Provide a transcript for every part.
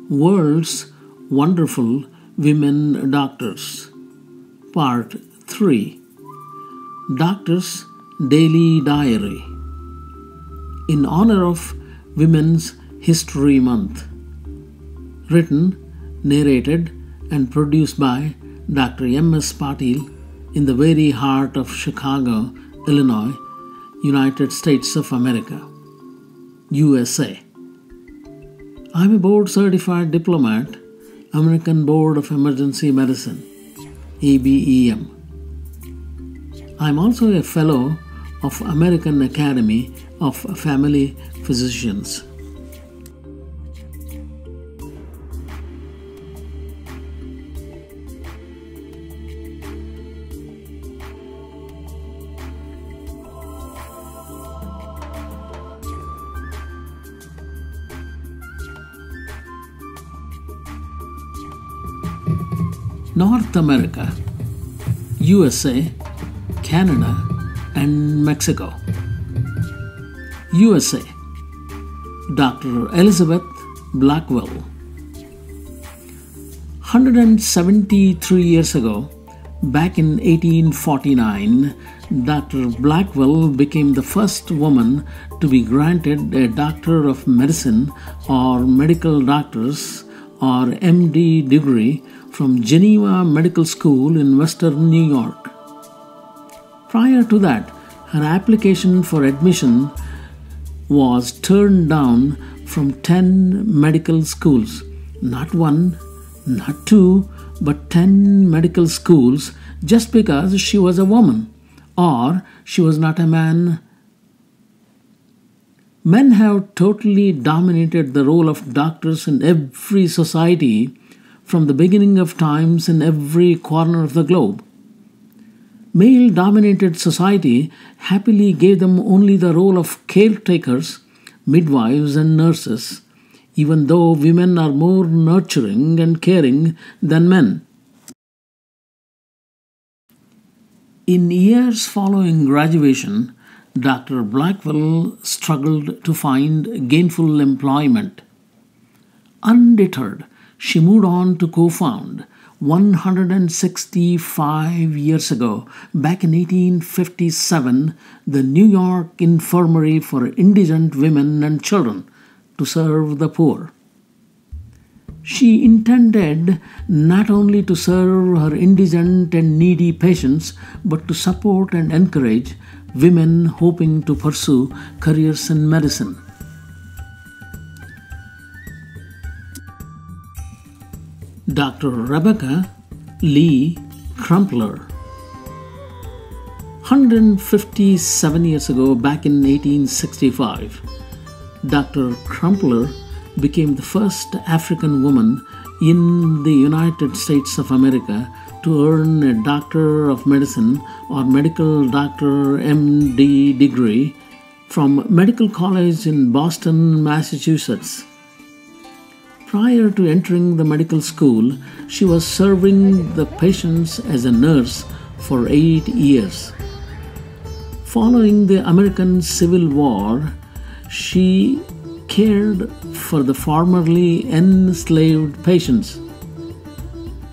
World's Wonderful Women Doctors, Part 3, Doctor's Daily Diary. In honor of Women's History Month. Written, narrated, and produced by Dr. M.S.Patil in the very heart of Chicago, Illinois, United States of America, USA. I'm a board-certified diplomat, American Board of Emergency Medicine, ABEM. I'm also a fellow of American Academy of Family Physicians. North America, USA, Canada, and Mexico. USA, Dr. Elizabeth Blackwell. 173 years ago, back in 1849, Dr. Blackwell became the first woman to be granted a Doctor of Medicine or Medical Doctors or M.D. degree from Geneva Medical School in Western New York. Prior to that, her application for admission was turned down from 10 medical schools. Not one, not two, but 10 medical schools just because she was a woman or she was not a man. Men have totally dominated the role of doctors in every society from the beginning of times in every corner of the globe. Male-dominated society happily gave them only the role of caretakers, midwives and nurses, even though women are more nurturing and caring than men. In years following graduation, Dr. Blackwell struggled to find gainful employment. Undeterred, she moved on to co-found 165 years ago, back in 1857, the New York Infirmary for Indigent Women and Children to serve the poor. She intended not only to serve her indigent and needy patients, but to support and encourage women hoping to pursue careers in medicine. Dr. Rebecca Lee Crumpler. 157 years ago, back in 1865, Dr. Crumpler became the first African woman in the United States of America to earn a Doctor of Medicine or Medical Doctor M.D. degree from Medical College in Boston, Massachusetts. Prior to entering the medical school, she was serving the patients as a nurse for 8 years. Following the American Civil War, she cared for the formerly enslaved patients.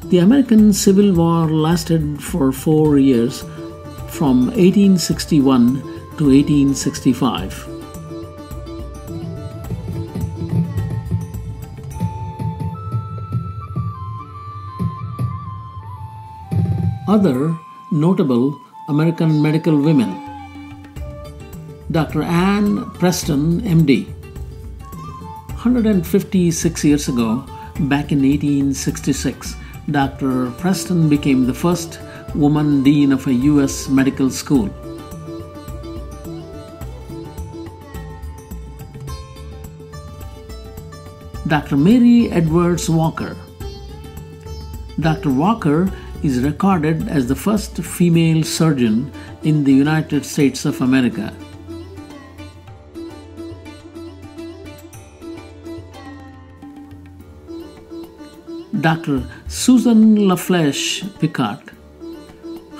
The American Civil War lasted for 4 years, from 1861 to 1865. Other notable American medical women. Dr.Ann, Preston, M.D. 156 years ago, back in 1866, Dr. Preston became the first woman dean of a U.S. medical school. Dr. Mary Edwards Walker. Dr. Walker is recorded as the first female surgeon in the United States of America. Dr. Susan LaFlèche Picotte.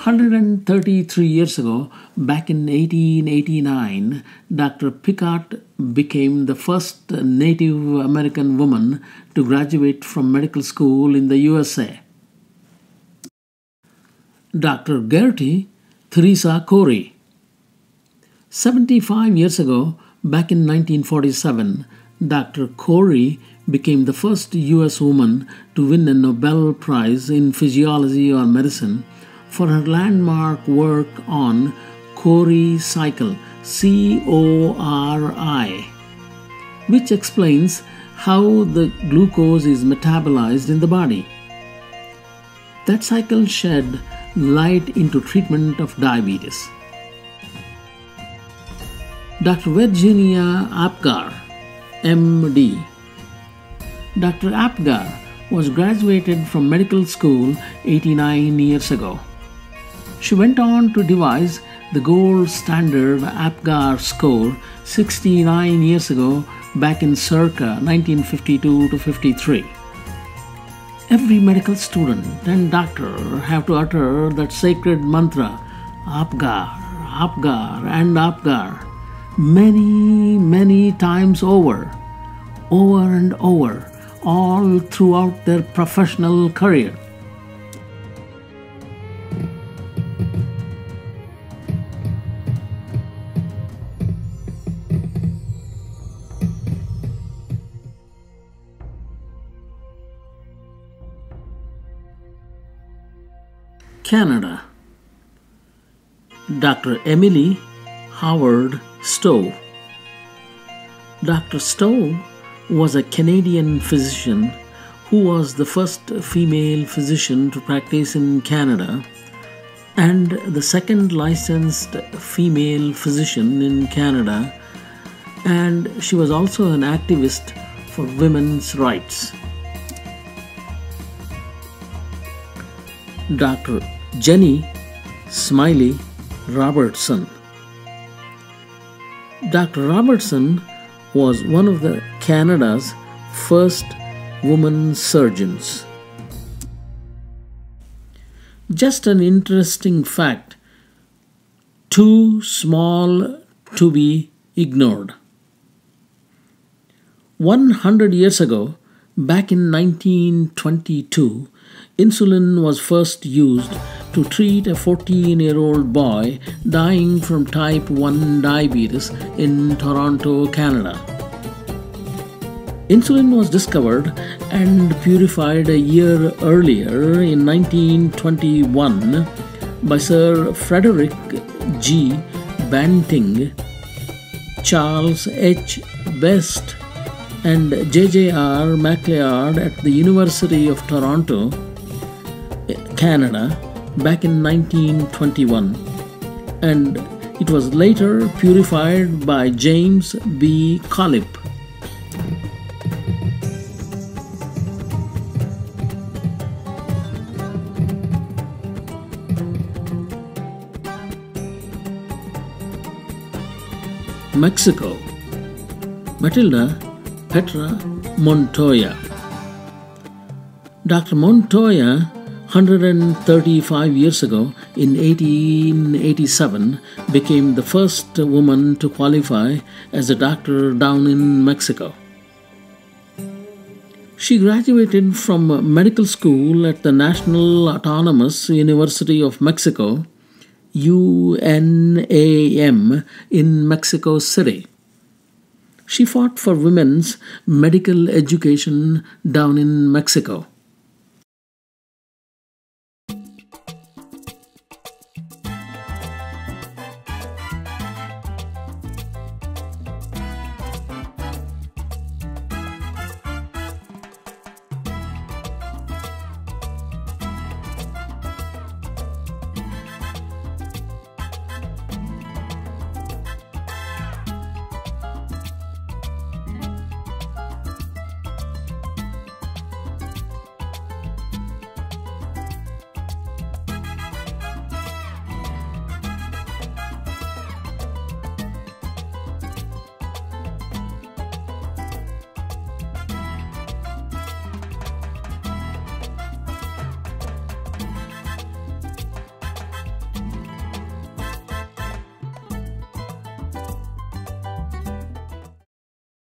133 years ago, back in 1889, Dr. Picotte became the first Native American woman to graduate from medical school in the USA. Dr. Gerty Theresa Cori. 75 years ago, back in 1947, Dr. Cori became the first US woman to win a Nobel Prize in Physiology or Medicine for her landmark work on Cori cycle, CORI, which explains how the glucose is metabolized in the body. That cycle shed light into treatment of diabetes. Dr. Virginia Apgar, M.D. Dr. Apgar was graduated from medical school 89 years ago. She went on to devise the gold standard Apgar score 69 years ago back in circa 1952 to 53. Every medical student and doctor have to utter that sacred mantra, Apgar, Apgar and Apgar, many times over and over, all throughout their professional career. Canada. Dr. Emily Howard Stowe. Dr. Stowe was a Canadian physician who was the first female physician to practice in Canada and the second licensed female physician in Canada, and she was also an activist for women's rights. Dr. Jenny Smiley Robertson. Dr. Robertson was one of Canada's first woman surgeons. Just an interesting fact, too small to be ignored. 100 years ago, back in 1922, insulin was first used to treat a 14-year-old boy dying from type 1 diabetes in Toronto, Canada. Insulin was discovered and purified a year earlier in 1921 by Sir Frederick G. Banting, Charles H. Best, and J.J.R. MacLeod at the University of Toronto, Canada, back in 1921, and it was later purified by James B. Collip. Mexico. Matilda Petra Montoya. Dr. Montoya, 135 years ago, in 1887, became the first woman to qualify as a doctor down in Mexico. She graduated from medical school at the National Autonomous University of Mexico, UNAM, in Mexico City. She fought for women's medical education down in Mexico.